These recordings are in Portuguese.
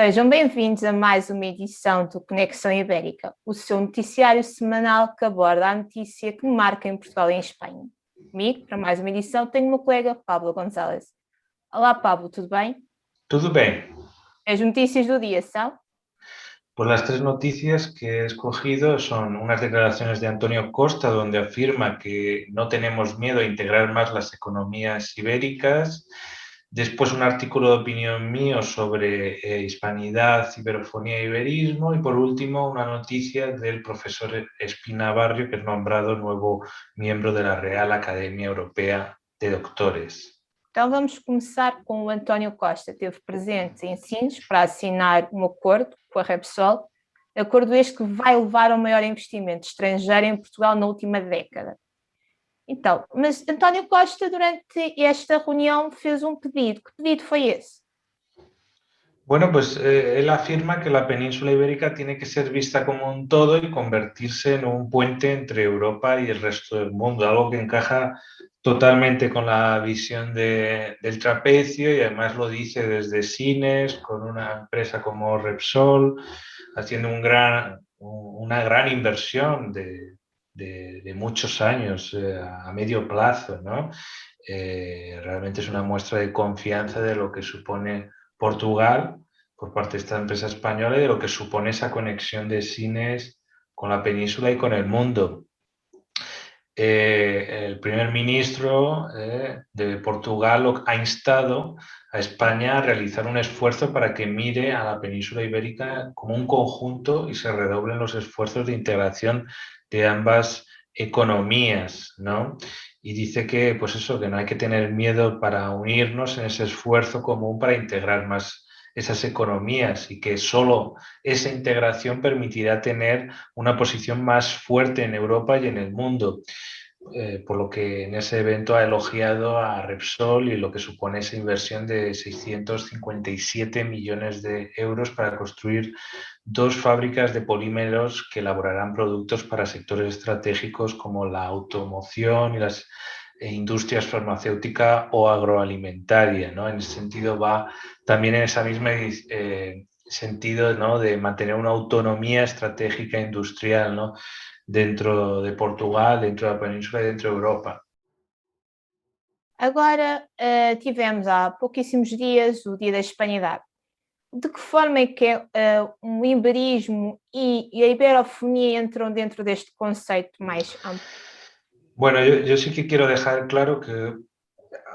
Sejam bem-vindos a mais uma edição do Conexão Ibérica, o seu noticiário semanal que aborda a notícia que marca em Portugal e em Espanha. Comigo, para mais uma edição, tenho o meu colega Pablo González. Olá, Pablo, tudo bem? Tudo bem. As notícias do dia são? Pues las tres noticias que he escogido son unas declaraciones de Antonio Costa, donde afirma que no tenemos miedo a integrar más las economías ibéricas. Después un artículo de opinión mío sobre hispanidad, ciberofonía e iberismo. Y por último una noticia del profesor Espina Barrio, que es nombrado nuevo miembro de la Real Academia Europea de Doctores. Então vamos começar com o António Costa, que esteve presente em Sines para assinar um acordo com a Repsol, acordo este que vai levar ao maior investimento estrangeiro em Portugal na última década. Então, mas António Costa, durante esta reunião, fez um pedido. Que pedido foi esse? Bueno, pues él afirma que la península ibérica tiene que ser vista como un todo y convertirse en un puente entre Europa y el resto del mundo, algo que encaja totalmente con la visión del trapecio y además lo dice desde Sines, con una empresa como Repsol, haciendo una gran inversión de muchos años a medio plazo, ¿no? Realmente es una muestra de confianza de lo que supone Portugal por parte de esta empresa española y de lo que supone esa conexión de Sines con la península y con el mundo. El primer ministro de Portugal ha instado a España a realizar un esfuerzo para que mire a la península ibérica como un conjunto y se redoblen los esfuerzos de integración de ambas economías, ¿no? Y dice que, pues eso, que no hay que tener miedo para unirnos en ese esfuerzo común para integrar más esas economías y que solo esa integración permitirá tener una posición más fuerte en Europa y en el mundo. Por lo que en ese evento ha elogiado a Repsol y lo que supone esa inversión de 657 millones de euros para construir dos fábricas de polímeros que elaborarán productos para sectores estratégicos como la automoción y las industrias farmacéutica o agroalimentaria, ¿no? En ese sentido va también en esa misma sentido, ¿no? De mantener una autonomía estratégica industrial, ¿no? Dentro de Portugal, dentro da Península e dentro da Europa. Agora, tivemos há pouquíssimos dias o Dia da Hispanidade. De que forma é que um iberismo e a iberofonia entram dentro deste conceito mais amplo? Bueno, yo sí que quiero dejar claro que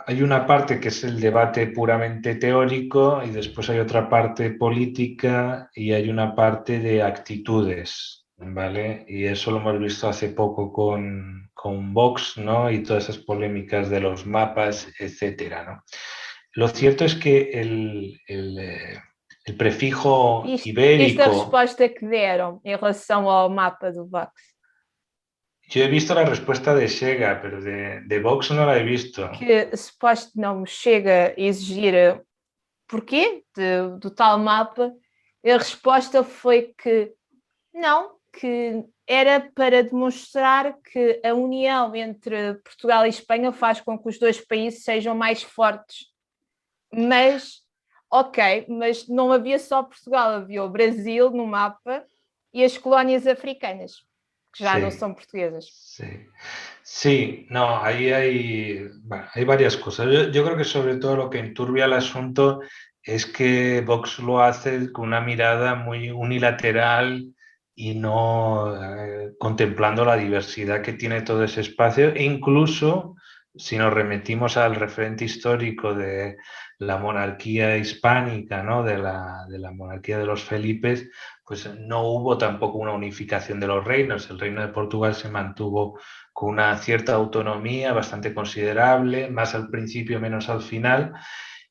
hay una parte que es el debate puramente teórico y después hay otra parte política y hay una parte de actitudes, ¿vale? Y eso lo hemos visto hace poco con Vox, ¿no? Y todas esas polémicas de los mapas, etcétera, ¿no? Lo cierto es que el prefijo Viste a ibérico. resposta que deram em relação ao mapa do Vox? Yo he visto la respuesta de Sega, pero de Vox no la he visto. Que suposto não chega a exigir porquê do tal mapa. A resposta foi que não, que era para demonstrar que a união entre Portugal e Espanha faz com que os dois países sejam mais fortes. Mas, ok, mas não havia só Portugal, havia o Brasil no mapa e as colónias africanas, que já não Sí, são portuguesas. sí. Sí, no, ahí bueno, hay varias cosas. Yo creo que sobre todo lo que enturbia el asunto es que Vox lo hace con una mirada muy unilateral y no contemplando la diversidad que tiene todo ese espacio. E incluso, si nos remitimos al referente histórico de la monarquía hispánica, ¿no? De la monarquía de los Felipes, pues no hubo tampoco una unificación de los reinos. El reino de Portugal se mantuvo con una cierta autonomía bastante considerable, más al principio, menos al final.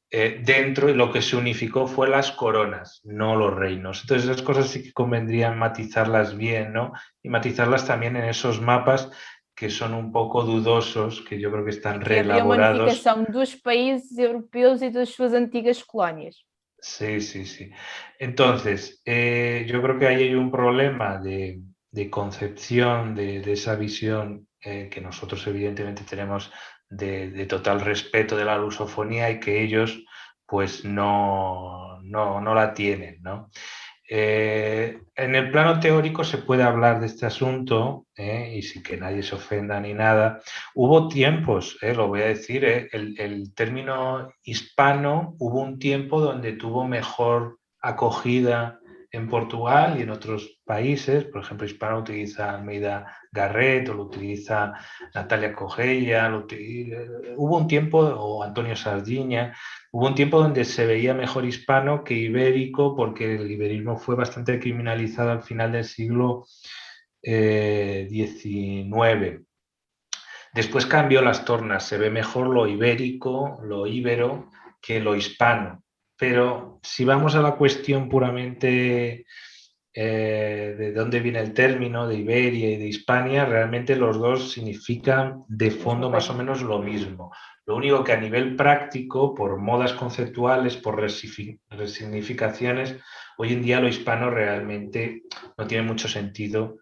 Dentro, y lo que se unificó fue las coronas, no los reinos. Entonces esas cosas sí que convendría matizarlas bien, ¿no? Y matizarlas también en esos mapas que son un poco dudosos, que yo creo que están Que havia uma reelaborados. unificação dos países europeus e das suas antigas colónias. Sí, sí, sí. Entonces, yo creo que ahí hay un problema de concepción de esa visión que nosotros evidentemente tenemos de total respeto de la lusofonía y que ellos pues no no la tienen, ¿no? En el plano teórico se puede hablar de este asunto, y sin que nadie se ofenda ni nada. Hubo tiempos, lo voy a decir, el término hispano, hubo un tiempo donde tuvo mejor acogida en Portugal y en otros países. Por ejemplo, hispano utiliza Almeida Garrett o lo utiliza Natalia Cogella, hubo un tiempo, o Antonio Sardiña. Hubo un tiempo donde se veía mejor hispano que ibérico, porque el iberismo fue bastante criminalizado al final del siglo XIX. Después cambió las tornas, se ve mejor lo ibérico, lo íbero, que lo hispano. Pero si vamos a la cuestión puramente de dónde viene el término de Iberia y de Hispania, realmente los dos significan de fondo más o menos lo mismo. Lo único que a nivel práctico, por modas conceptuales, por resignificaciones, hoy en día lo hispano realmente no tiene mucho sentido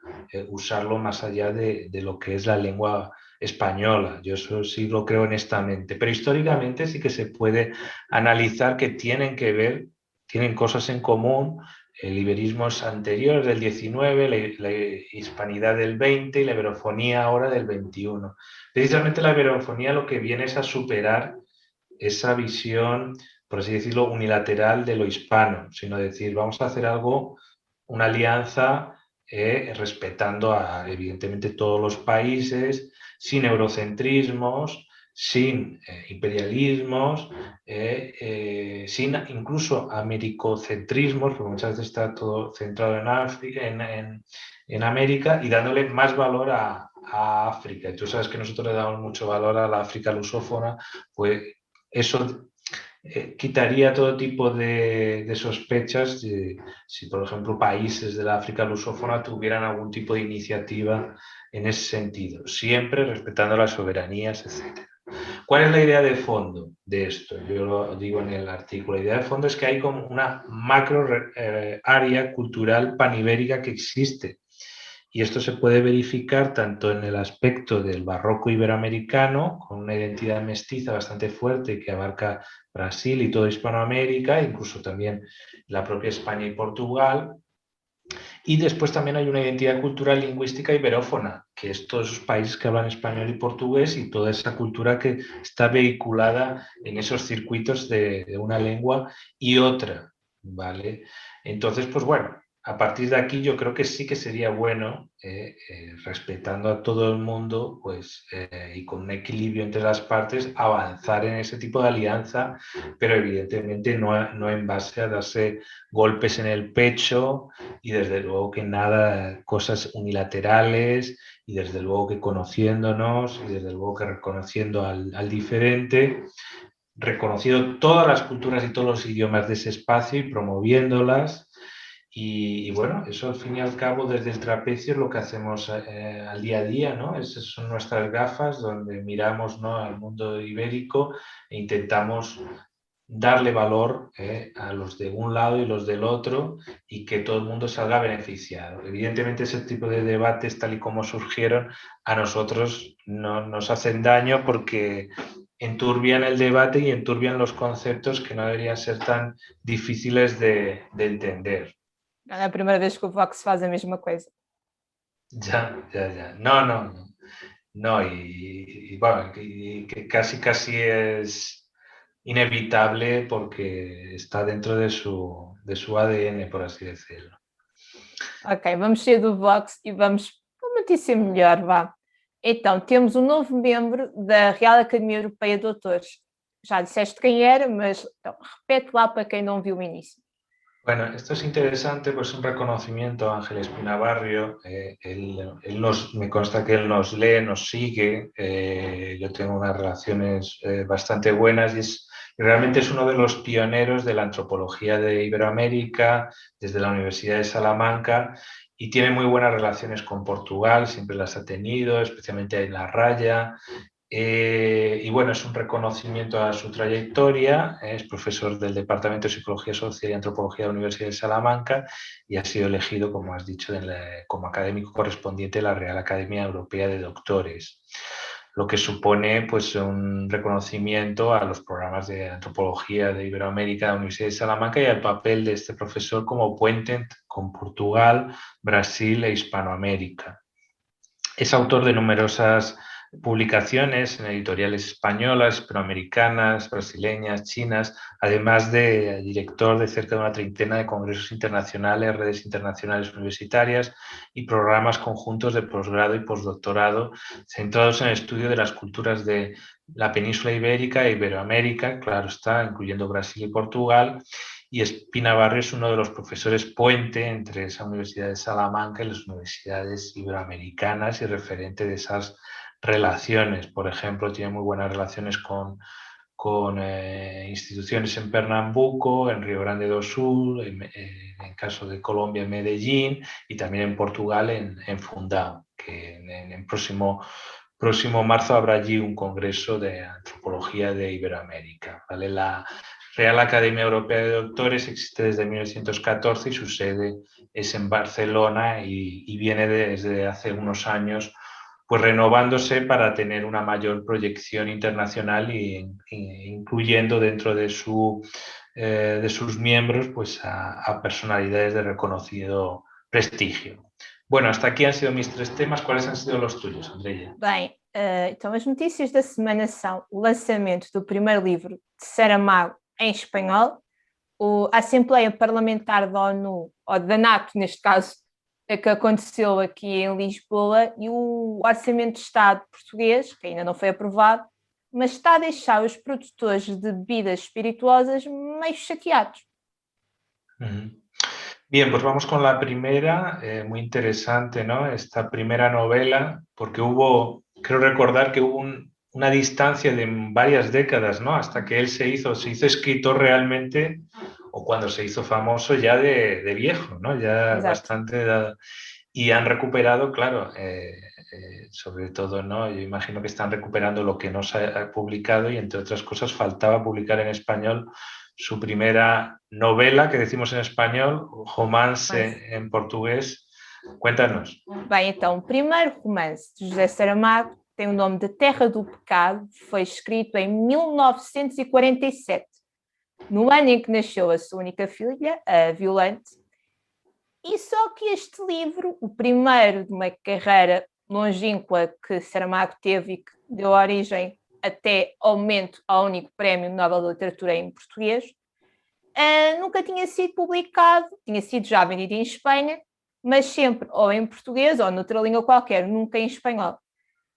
usarlo más allá de lo que es la lengua española. Yo eso sí lo creo honestamente. Pero históricamente sí que se puede analizar que tienen que ver, tienen cosas en común. El iberismo es anterior, del 19, la hispanidad del 20 y la iberofonía ahora del 21. Precisamente la iberofonía lo que viene es a superar esa visión, por así decirlo, unilateral de lo hispano, sino decir, vamos a hacer algo, una alianza, respetando evidentemente todos los países, sin eurocentrismos, sin imperialismos, sin incluso americocentrismos, porque muchas veces está todo centrado en África, en América, y dándole más valor a África. Y tú sabes que nosotros le damos mucho valor a la África lusófona, pues eso quitaría todo tipo de sospechas si, por ejemplo, países de la África lusófona tuvieran algún tipo de iniciativa en ese sentido, siempre respetando las soberanías, etc. ¿Cuál es la idea de fondo de esto? Yo lo digo en el artículo. La idea de fondo es que hay como una macro área cultural panibérica que existe. Y esto se puede verificar tanto en el aspecto del barroco iberoamericano, con una identidad mestiza bastante fuerte que abarca Brasil y toda Hispanoamérica, incluso también la propia España y Portugal. Y después también hay una identidad cultural lingüística iberófona, que es todos esos países que hablan español y portugués y toda esa cultura que está vehiculada en esos circuitos de una lengua y otra, ¿vale? Entonces, pues bueno, a partir de aquí yo creo que sí que sería bueno, respetando a todo el mundo, pues, y con un equilibrio entre las partes, avanzar en ese tipo de alianza, pero evidentemente no en base a darse golpes en el pecho, y desde luego que nada, cosas unilaterales, y desde luego que conociéndonos, y desde luego que reconociendo al diferente, reconociendo todas las culturas y todos los idiomas de ese espacio y promoviéndolas. Y bueno, eso al fin y al cabo desde el trapecio es lo que hacemos al día a día, ¿no? Esas son nuestras gafas donde miramos, ¿no?, al mundo ibérico e intentamos darle valor a los de un lado y los del otro, y que todo el mundo salga beneficiado. Evidentemente ese tipo de debates tal y como surgieron a nosotros no nos hacen daño, porque enturbian el debate y enturbian los conceptos que no deberían ser tan difíciles de entender. Não é a primeira vez que o Vox faz a mesma coisa. Ya. No, y bueno, que casi es inevitable porque está dentro de su ADN, por así decirlo. Ok, vamos sair do Vox e vamos para uma notícia melhor, vá. Então, temos um novo membro da Real Academia Europeia de Doutores. Já disseste quem era, mas então, repete lá para quem não viu o início. Bueno, esto es interesante, pues un reconocimiento a Ángel Espinabarrio. Me consta que él nos lee, nos sigue. Yo tengo unas relaciones bastante buenas, y realmente es uno de los pioneros de la antropología de Iberoamérica desde la Universidad de Salamanca, y tiene muy buenas relaciones con Portugal, siempre las ha tenido, especialmente en La Raya. Y bueno, es un reconocimiento a su trayectoria. Es profesor del Departamento de Psicología Social y Antropología de la Universidad de Salamanca, y ha sido elegido, como has dicho, como académico correspondiente de la Real Academia Europea de Doctores. lo que supone pues un reconocimiento a los programas de antropología de Iberoamérica de la Universidad de Salamanca y al papel de este profesor como puente con Portugal, Brasil e Hispanoamérica. Es autor de numerosas publicaciones en editoriales españolas, hispanoamericanas, brasileñas, chinas, además de director de cerca de una treintena de congresos internacionales, redes internacionales universitarias y programas conjuntos de posgrado y postdoctorado centrados en el estudio de las culturas de la península ibérica e Iberoamérica, claro está, incluyendo Brasil y Portugal. Y Espina Barrio es uno de los profesores puente entre esa Universidad de Salamanca y las universidades iberoamericanas y referente de esas relaciones. Por ejemplo, tiene muy buenas relaciones con instituciones en Pernambuco, en Río Grande do Sul, en caso de Colombia, en Medellín, y también en Portugal, en Fundão, que en próximo marzo habrá allí un congreso de antropología de Iberoamérica. ¿Vale? La Real Academia Europea de Doctores existe desde 1914 y su sede es en Barcelona y viene desde hace unos años pues renovándose para tener una mayor proyección internacional e incluyendo dentro de sus miembros pues a personalidades de reconocido prestigio. Bueno, hasta aquí han sido mis 3 temas. ¿Cuáles han sido los tuyos, Andrea? Bem, então as notícias da semana são o lançamento do primeiro livro de Saramago em espanhol, a Assembleia Parlamentar da ONU, ou da NATO neste caso, que aconteceu aqui em Lisboa, e o Orçamento de Estado português, que ainda não foi aprovado, mas está a deixar os produtores de bebidas espirituosas meio chateados. Bien, pues vamos con la primera, muy interesante, ¿no? Esta primera novela, porque creo recordar que hubo una distancia de varias décadas, ¿no? Hasta que él se hizo escritor realmente, o cuando se hizo famoso ya de viejo, ¿no? Ya Exacto. bastante edad. Y han recuperado, claro, sobre todo, ¿no? Yo imagino que están recuperando lo que no se ha publicado y, entre otras cosas, faltaba publicar en español su primera novela, que decimos en español, romance en português. Cuéntanos. Bem, então, o primeiro romance de José Saramago tem o nome de Terra do Pecado, foi escrito em 1947, no ano em que nasceu a sua única filha, a Violante. E só que este livro, o primeiro de uma carreira longínqua que Saramago teve e que deu origem até ao momento ao único prémio Nobel de Literatura em português, nunca tinha sido publicado, tinha sido já vendido em Espanha, mas sempre ou em português ou noutra língua qualquer, nunca em espanhol.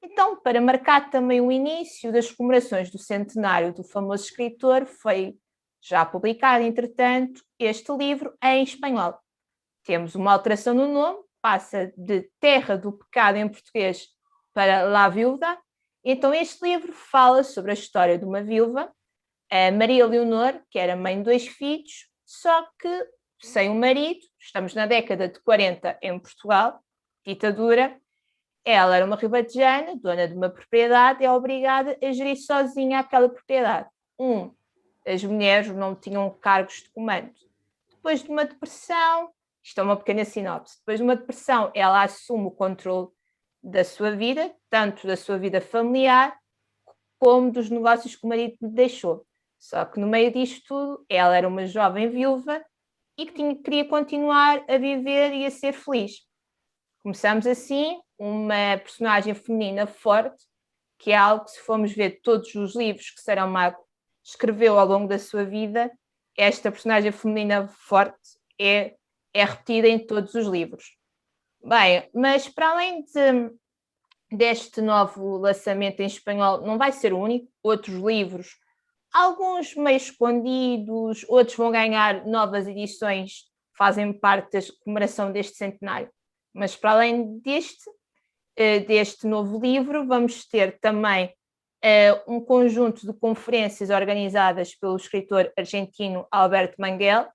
Então, para marcar também o início das comemorações do centenário do famoso escritor, foi já publicado, entretanto, este livro em espanhol. Temos uma alteração no nome, passa de Terra do Pecado em português para La Viuda. Então este livro fala sobre a história de uma viúva, a Maria Leonor, que era mãe de 2 filhos, só que sem um marido. Estamos na década de 40 em Portugal, ditadura. Ela era uma ribatejana, dona de uma propriedade, é obrigada a gerir sozinha aquela propriedade. As mulheres não tinham cargos de comando. Depois de uma depressão, isto é uma pequena sinopse, depois de uma depressão ela assume o controle da sua vida, tanto da sua vida familiar como dos negócios que o marido lhe deixou. Só que no meio disto tudo, ela era uma jovem viúva e que queria continuar a viver e a ser feliz. Começamos assim uma personagem feminina forte, que é algo que, se formos ver todos os livros que Saramago escreveu ao longo da sua vida, esta personagem feminina forte é repetida em todos os livros. Bem, mas para além deste novo lançamento em espanhol, não vai ser o único. Outros livros, alguns meio escondidos, outros vão ganhar novas edições, fazem parte da comemoração deste centenário. Mas para além deste novo livro, vamos ter também um conjunto de conferências organizadas pelo escritor argentino Alberto Manguel.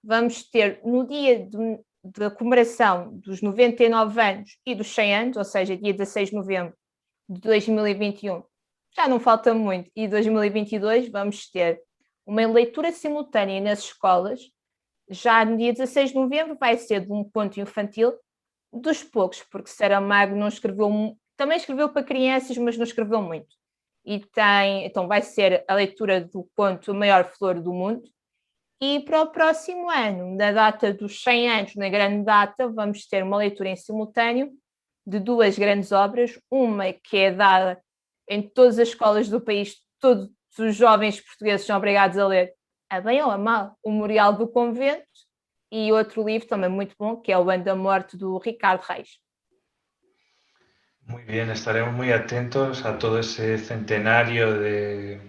Vamos ter no dia da comemoração dos 99 anos e dos 100 anos, ou seja, dia 16 de novembro de 2021, já não falta muito, e 2022 vamos ter uma leitura simultânea nas escolas. Já no dia 16 de novembro vai ser de um conto infantil, dos poucos, porque Saramago não escreveu também escreveu para crianças, mas não escreveu muito. Então vai ser a leitura do conto A Maior Flor do Mundo. E para o próximo ano, na data dos 100 anos, na grande data, vamos ter uma leitura em simultâneo de 2 grandes obras, uma que é dada em todas as escolas do país, todos os jovens portugueses são obrigados a ler, a bem ou a mal, o Memorial do Convento, e outro livro também muito bom, que é O Ano da Morte, do Ricardo Reis. Muy bien, estaremos muy atentos a todo ese centenario de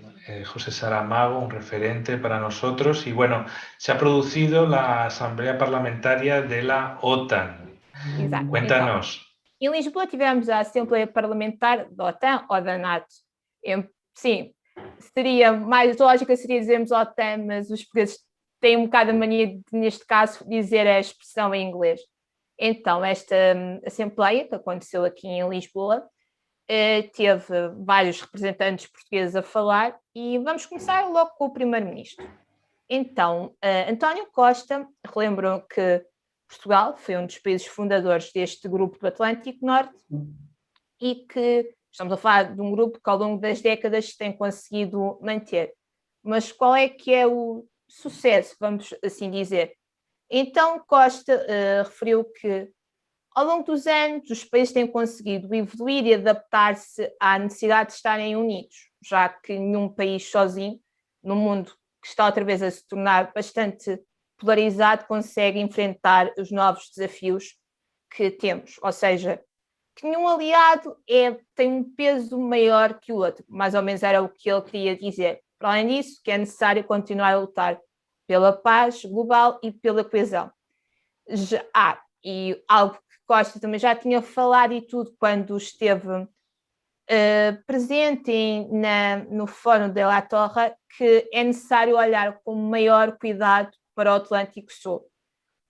José Saramago, un referente para nosotros. Y bueno, se ha producido la Asamblea Parlamentaria de la OTAN. Exato. Cuéntanos. Então, em Lisboa tivemos a Assembleia Parlamentar da OTAN ou da NATO. Sim, seria mais lógica seria dizermos OTAN, mas os portugueses têm um bocado a mania de, neste caso, dizer a expressão em inglês. Então, esta Assembleia, que aconteceu aqui em Lisboa, teve vários representantes portugueses a falar e vamos começar logo com o primeiro-ministro. Então, António Costa relembrou que Portugal foi um dos países fundadores deste grupo do Atlântico Norte e que estamos a falar de um grupo que ao longo das décadas tem conseguido manter. Mas qual é que é o sucesso, vamos assim dizer? Então, Costa referiu que ao longo dos anos os países têm conseguido evoluir e adaptar-se à necessidade de estarem unidos, já que nenhum país sozinho, no mundo que está outra vez a se tornar bastante polarizado, consegue enfrentar os novos desafios que temos. Ou seja, que nenhum aliado tem um peso maior que o outro. Mais ou menos era o que ele queria dizer. Para além disso, que é necessário continuar a lutar pela paz global e pela coesão. E algo que Costa também já tinha falado e tudo quando esteve presente no Fórum de La Torre, que é necessário olhar com maior cuidado para o Atlântico Sul,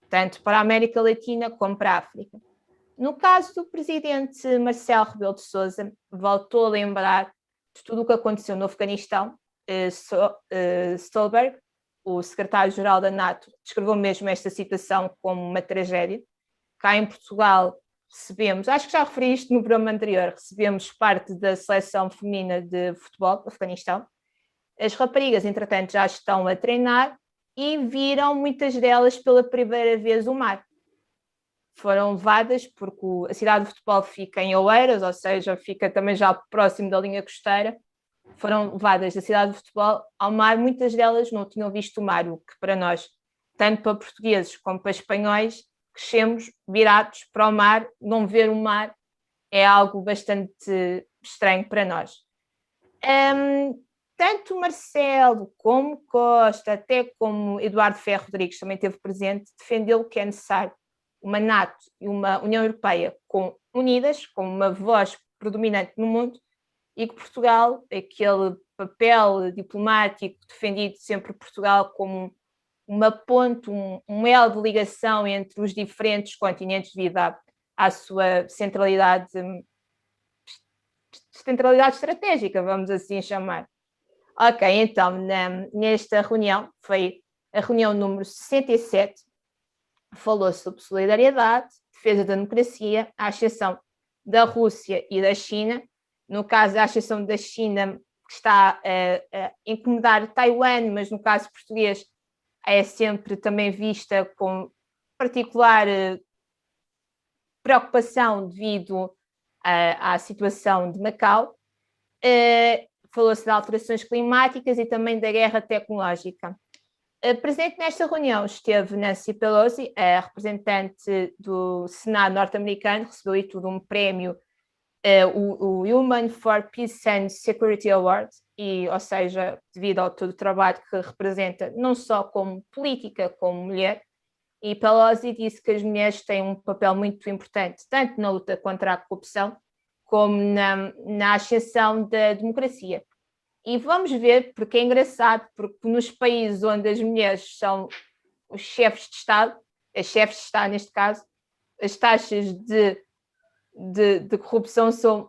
tanto para a América Latina como para a África. No caso do presidente Marcelo Rebelo de Sousa, voltou a lembrar de tudo o que aconteceu no Afeganistão. Stolberg, o secretário-geral da NATO, descreveu mesmo esta situação como uma tragédia. Cá em Portugal recebemos, acho que já referi isto no programa anterior, recebemos parte da seleção feminina de futebol do Afeganistão. As raparigas, entretanto, já estão a treinar e viram muitas delas pela primeira vez o mar. Foram levadas porque a cidade de futebol fica em Oeiras, ou seja, fica também já próximo da linha costeira. Foram levadas da cidade de futebol ao mar, muitas delas não tinham visto o mar, o que para nós, tanto para portugueses como para espanhóis, crescemos virados para o mar, não ver o mar é algo bastante estranho para nós. Tanto Marcelo como Costa, até como Eduardo Ferro Rodrigues também esteve presente, defendeu que é necessário uma NATO e uma União Europeia unidas, com uma voz predominante no mundo, e que Portugal, aquele papel diplomático defendido sempre por Portugal como uma ponte, um elo de ligação entre os diferentes continentes devido à sua centralidade estratégica, vamos assim chamar. Ok, então, nesta reunião, foi a reunião número 67, falou sobre solidariedade, defesa da democracia, à exceção da Rússia e da China. No caso, a exceção da China, que está a incomodar Taiwan, mas no caso português é sempre também vista com particular preocupação devido à situação de Macau. Falou-se de alterações climáticas e também da guerra tecnológica. Presente nesta reunião esteve Nancy Pelosi, a representante do Senado norte-americano, recebeu e tudo um prémio, o Human for Peace and Security Award, ou seja, devido ao todo o trabalho que representa, não só como política, como mulher. E Pelosi disse que as mulheres têm um papel muito importante, tanto na luta contra a corrupção, como na ascensão da democracia. E vamos ver, porque é engraçado, porque nos países onde as mulheres são os chefes de Estado, as chefes de Estado neste caso, as taxas de corrupção são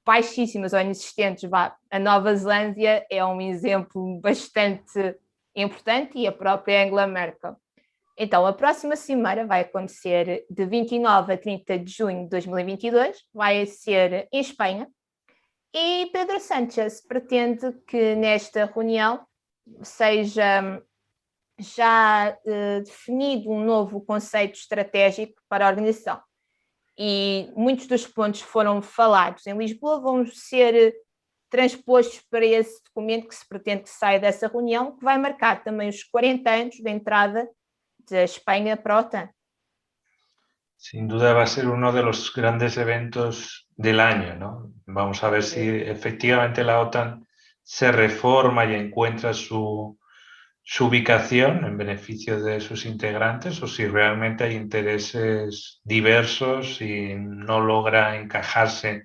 baixíssimas ou inexistentes. A Nova Zelândia é um exemplo bastante importante e a própria Angela Merkel. Então, a próxima cimeira vai acontecer de 29 a 30 de junho de 2022, vai ser em Espanha, e Pedro Sánchez pretende que nesta reunião seja já definido um novo conceito estratégico para a organização. E muitos dos pontos foram falados em Lisboa vão ser transpostos para esse documento que se pretende que saia dessa reunião, que vai marcar também os 40 anos da entrada da Espanha para a OTAN. Sin duda va a ser uno de los grandes eventos del año, ¿no? Vamos a ver si efectivamente la OTAN se reforma y encuentra su ubicación en beneficio de sus integrantes o si realmente hay intereses diversos y no logra encajarse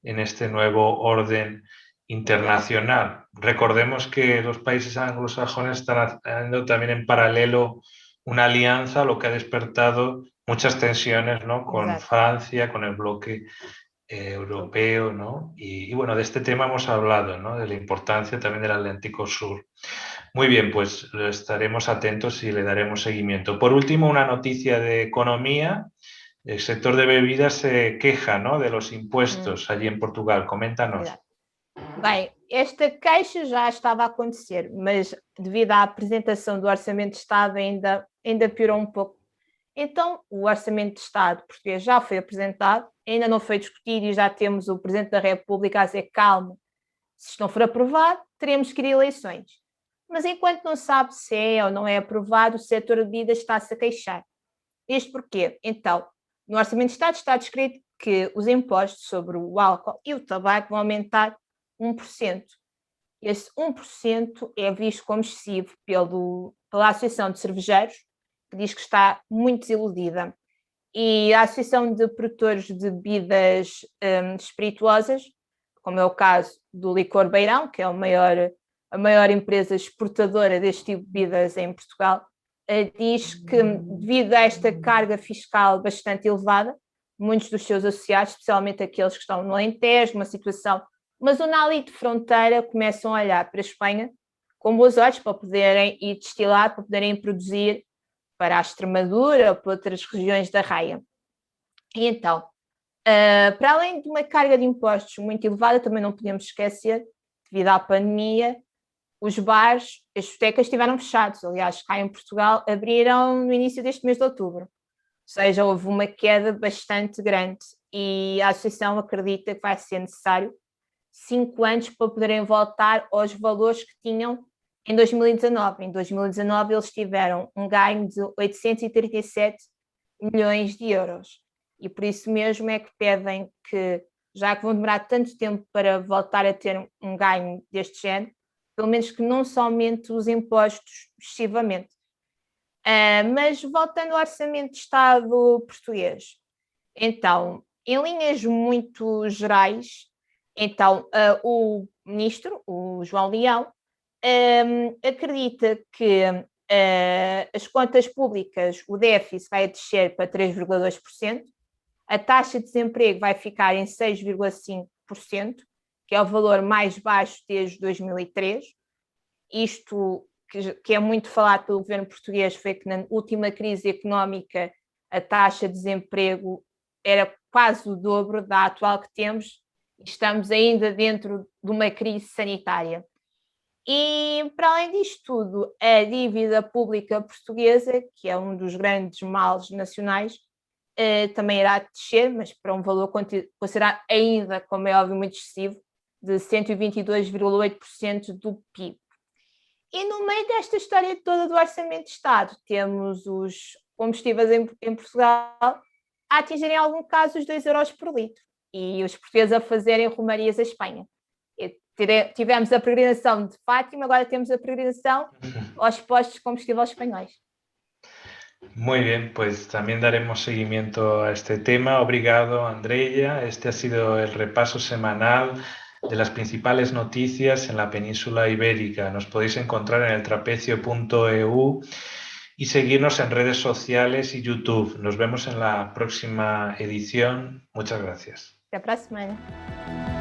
en este nuevo orden internacional. Recordemos que los países anglosajones están haciendo también en paralelo una alianza, lo que ha despertado muchas tensiones, ¿no? Con Francia, con el bloque europeo, ¿no? Y bueno, de este tema hemos hablado, ¿no? De la importancia también del Atlántico Sur. Muy bien, pues estaremos atentos y le daremos seguimiento. Por último, una noticia de economía. El sector de bebidas se queja, ¿no? De los impuestos allí en Portugal. Coméntanos. Bem, esta queixa já estava a acontecer, mas devido à apresentação do Orçamento de Estado ainda piorou um pouco. Então, o Orçamento de Estado português já foi apresentado, ainda não foi discutido e já temos o Presidente da República a dizer calma, se isto não for aprovado, teremos que ir a eleições. Mas enquanto não sabe se é ou não é aprovado, o setor de bebidas está-se a queixar. Isto porquê? Então, no Orçamento de Estado está descrito que os impostos sobre o álcool e o tabaco vão aumentar 1%. Esse 1% é visto como excessivo pela Associação de Cervejeiros, que diz que está muito desiludida. E a Associação de Produtores de Bebidas Espirituosas, como é o caso do Licor Beirão, que é a maior empresa exportadora deste tipo de bebidas em Portugal, diz que devido a esta carga fiscal bastante elevada, muitos dos seus associados, especialmente aqueles que estão no Alentejo, numa situação, uma zona ali de fronteira, começam a olhar para a Espanha com bons olhos para poderem ir destilar, para poderem produzir para a Extremadura ou para outras regiões da Raia. E então, para além de uma carga de impostos muito elevada, também não podemos esquecer, devido à pandemia, os bares, as discotecas estiveram fechados. Aliás, cá em Portugal abriram no início deste mês de outubro. Ou seja, houve uma queda bastante grande e a Associação acredita que vai ser necessário 5 anos para poderem voltar aos valores que tinham em 2019. Em 2019 eles tiveram um ganho de 837 milhões de euros. E por isso mesmo é que pedem que, já que vão demorar tanto tempo para voltar a ter um ganho deste género, pelo menos que não se aumente os impostos excessivamente. Mas voltando ao Orçamento de Estado português, então, em linhas muito gerais, então, o ministro, o João Leão, acredita que as contas públicas, o déficit vai descer para 3,2%, a taxa de desemprego vai ficar em 6,5%, que é o valor mais baixo desde 2003. Isto que é muito falado pelo governo português foi que na última crise económica a taxa de desemprego era quase o dobro da atual que temos. Estamos ainda dentro de uma crise sanitária. E, para além disto tudo, a dívida pública portuguesa, que é um dos grandes males nacionais, também irá descer, mas para um valor considerado ainda, como é óbvio, muito excessivo, de 122,8% do PIB. E no meio desta história toda do Orçamento de Estado, temos os combustíveis em Portugal a atingirem, em algum caso, os 2 euros por litro. E os portugueses a fazerem romarias à Espanha. Tivemos a peregrinação de Fátima, agora temos a peregrinação aos postos de combustível espanhóis. Muy bien, pues también daremos seguimiento a este tema. Obrigado, Andreia. Este ha sido el repaso semanal de las principales noticias en la península ibérica. Nos podéis encontrar en eltrapecio.eu y seguirnos en redes sociales y YouTube. Nos vemos en la próxima edición. Muchas gracias. Até a próxima.